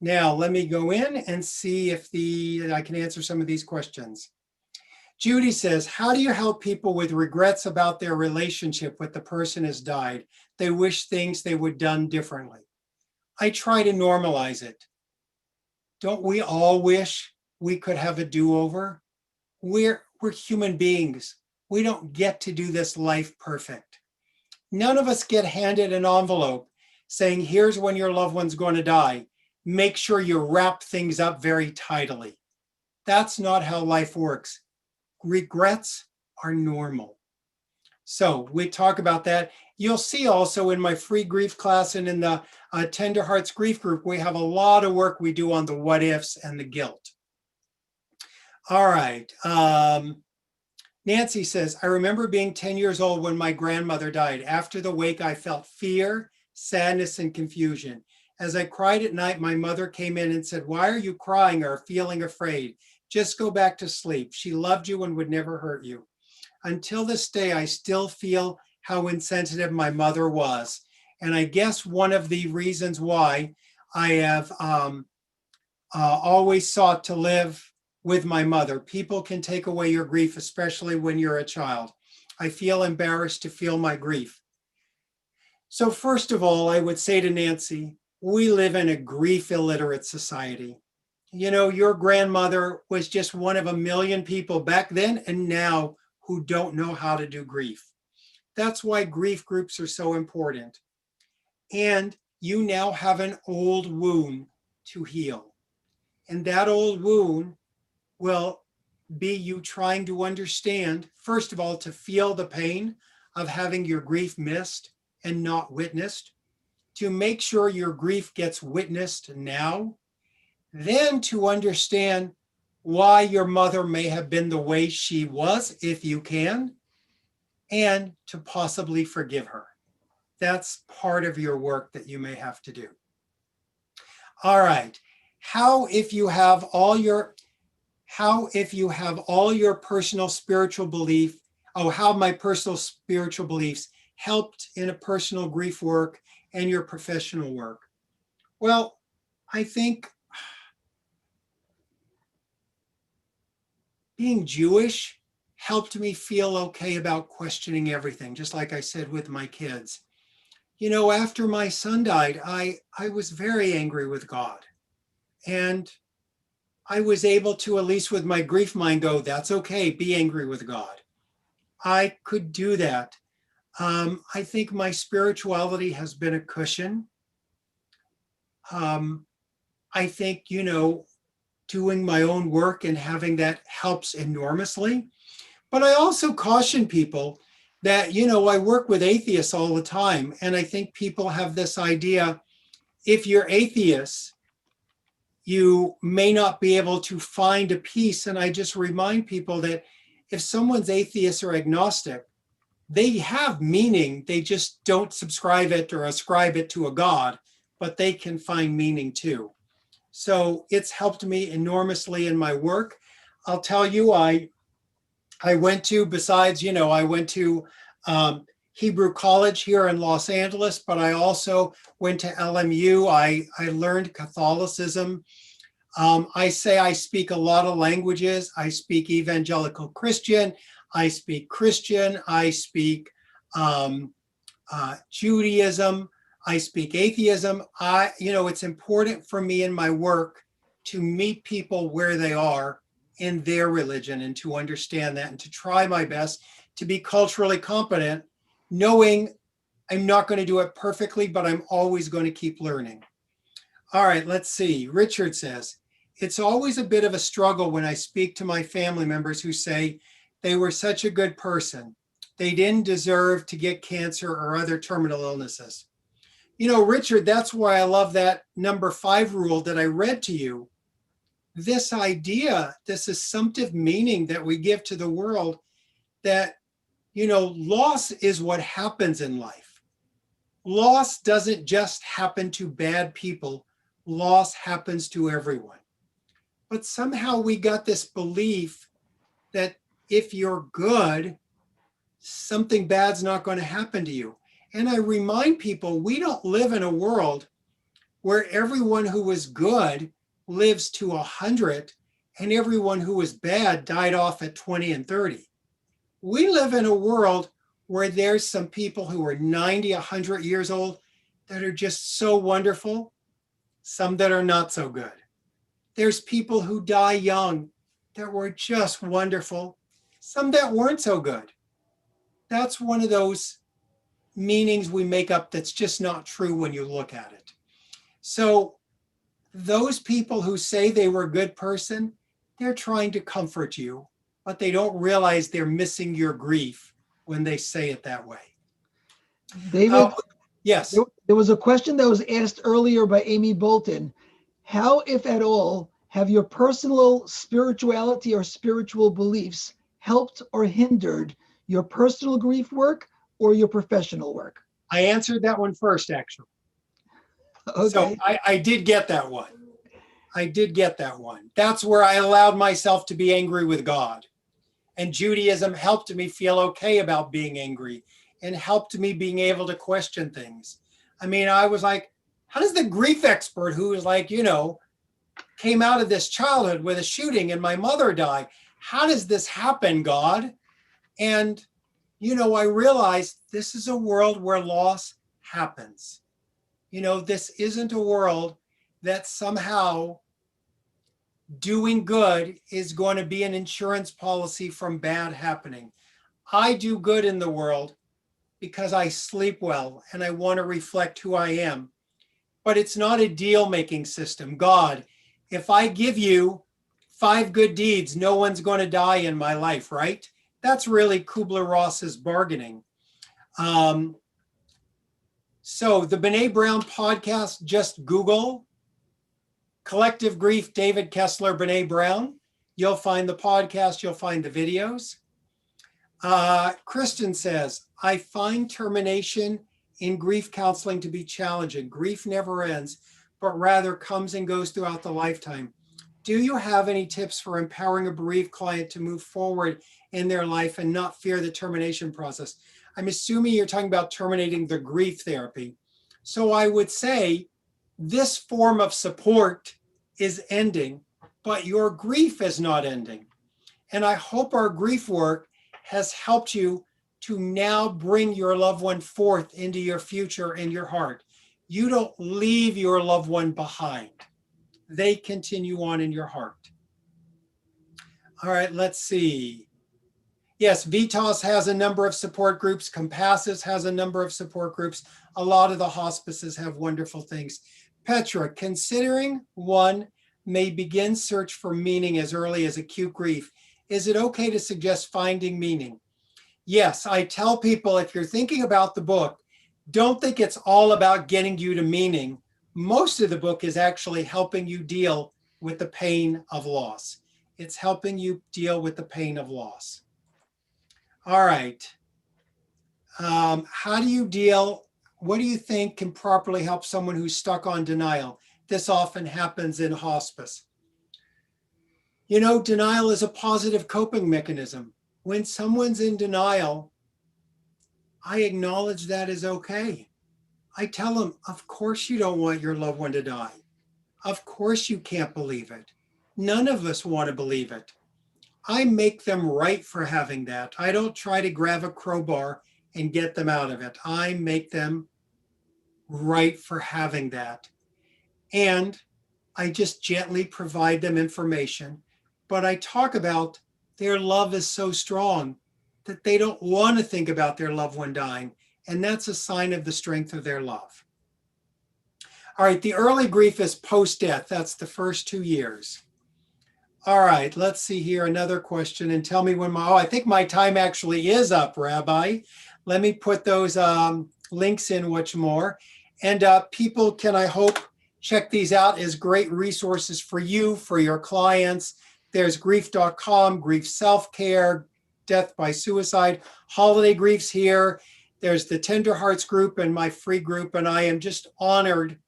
Now let me go in and see if I can answer some of these questions. Judy says, how do you help people with regrets about their relationship with the person has died? They wish things they would done differently. I try to normalize it. Don't we all wish we could have a do-over? We're human beings. We don't get to do this life perfect. None of us get handed an envelope saying, here's when your loved one's going to die. Make sure you wrap things up very tidily. That's not how life works. Regrets are normal. So we talk about that. You'll see also in my free grief class and in the Tender Hearts grief group, we have a lot of work we do on the what ifs and the guilt. All right. Nancy says, I remember being 10 years old when my grandmother died. After the wake, I felt fear, sadness, and confusion. As I cried at night, my mother came in and said, why are you crying or feeling afraid? Just go back to sleep. She loved you and would never hurt you. Until this day, I still feel how insensitive my mother was. And I guess one of the reasons why I have always sought to live with my mother. People can take away your grief, especially when you're a child. I feel embarrassed to feel my grief. So first of all, I would say to Nancy, we live in a grief illiterate society. Your grandmother was just one of a million people back then and now who don't know how to do grief. That's why grief groups are so important. And you now have an old wound to heal. And that old wound will be you trying to understand, first of all, to feel the pain of having your grief missed and not witnessed, to make sure your grief gets witnessed now, then to understand why your mother may have been the way she was, if you can, and to possibly forgive her. That's part of your work that you may have to do. All right. How if you have all your personal spiritual belief, how my personal spiritual beliefs helped in a personal grief work and your professional work? Well, I think being Jewish helped me feel okay about questioning everything, just like I said with my kids. You know, after my son died, I was very angry with God. And I was able to, at least with my grief mind, go, that's okay, be angry with God. I could do that. I think my spirituality has been a cushion. I think, you know, doing my own work and having that helps enormously. But I also caution people that, you know, I work with atheists all the time. And I think people have this idea, if you're atheist, you may not be able to find a peace. And I just remind people that if someone's atheist or agnostic, they have meaning. They just don't subscribe it or ascribe it to a God, but they can find meaning too. So it's helped me enormously in my work. I'll tell you, I went to, besides, you know, I went to Hebrew College here in Los Angeles, but I also went to LMU. I learned Catholicism. I say I speak a lot of languages. I speak evangelical Christian. I speak Christian. I speak Judaism. I speak atheism. You know, it's important for me in my work to meet people where they are in their religion and to understand that and to try my best to be culturally competent, knowing I'm not going to do it perfectly, but I'm always going to keep learning. All right, let's see. Richard says, it's always a bit of a struggle when I speak to my family members who say they were such a good person. They didn't deserve to get cancer or other terminal illnesses. You know, Richard, that's why I love that number 5 rule that I read to you. This idea, this assumptive meaning that we give to the world that, you know, loss is what happens in life. Loss doesn't just happen to bad people. Loss happens to everyone. But somehow we got this belief that if you're good, something bad's not going to happen to you. And I remind people, we don't live in a world where everyone who was good lives to 100 and everyone who was bad died off at 20 and 30. We live in a world where there's some people who are 90, 100 years old that are just so wonderful, some that are not so good. There's people who die young that were just wonderful, some that weren't so good. That's one of those meanings we make up that's just not true when you look at it. So those people who say they were a good person, they're trying to comfort you, but they don't realize they're missing your grief when they say it that way. David, yes. There was a question that was asked earlier by Amy Bolton. How, if at all, have your personal spirituality or spiritual beliefs helped or hindered your personal grief work or your professional work? I answered that one first, actually. Okay. So I did get that one. I did get that one. That's where I allowed myself to be angry with God. And Judaism helped me feel okay about being angry and helped me being able to question things. I mean, I was like, how does the grief expert who was like, you know, came out of this childhood with a shooting and my mother died, how does this happen, God? And, you know, I realized this is a world where loss happens. You know, this isn't a world that somehow doing good is going to be an insurance policy from bad happening. I do good in the world because I sleep well and I want to reflect who I am. But it's not a deal-making system. God, if I give you 5 good deeds, no one's going to die in my life, right? That's really Kubler-Ross's bargaining. So the Brene Brown podcast, just Google Collective Grief, David Kessler, Brene Brown. You'll find the podcast, you'll find the videos. Kristen says, I find termination in grief counseling to be challenging. Grief never ends, but rather comes and goes throughout the lifetime. Do you have any tips for empowering a bereaved client to move forward in their life and not fear the termination process? I'm assuming you're talking about terminating the grief therapy. So I would say this form of support is ending, but your grief is not ending. And I hope our grief work has helped you to now bring your loved one forth into your future in your heart. You don't leave your loved one behind. They continue on in your heart. All right, let's see. Yes, Vitas has a number of support groups. Compasses has a number of support groups. A lot of the hospices have wonderful things. Petra, considering one may begin search for meaning as early as acute grief, is it okay to suggest finding meaning? Yes, I tell people if you're thinking about the book, don't think it's all about getting you to meaning. Most of the book is actually helping you deal with the pain of loss. It's helping you deal with the pain of loss. All right. How do you deal? What do you think can properly help someone who's stuck on denial? This often happens in hospice. You know, denial is a positive coping mechanism. When someone's in denial, I acknowledge that is okay. I tell them, of course you don't want your loved one to die. Of course you can't believe it. None of us want to believe it. I make them right for having that. I don't try to grab a crowbar and get them out of it. I make them right for having that. And I just gently provide them information. But I talk about their love is so strong that they don't want to think about their loved one dying. And that's a sign of the strength of their love. All right, the early grief is post-death. That's the first 2 years. All right, let's see here, another question. And tell me when I think my time actually is up, Rabbi. Let me put those links in much more. And people can, I hope, check these out as great resources for you, for your clients. There's grief.com, grief self-care, death by suicide, holiday griefs here. There's the Tender Hearts group and my free group. And I am just honored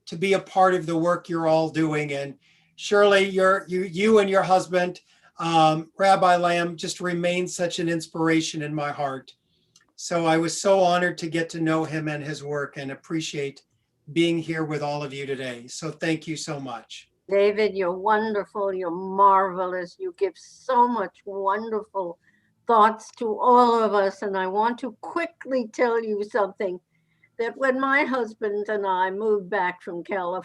to be a part of the work you're all doing. And Shirley, you and your husband, Rabbi Lamb, just remain such an inspiration in my heart. So I was so honored to get to know him and his work and appreciate being here with all of you today. So thank you so much. David, you're wonderful. You're marvelous. You give so much wonderful thoughts to all of us. And I want to quickly tell you something, that when my husband and I moved back from California,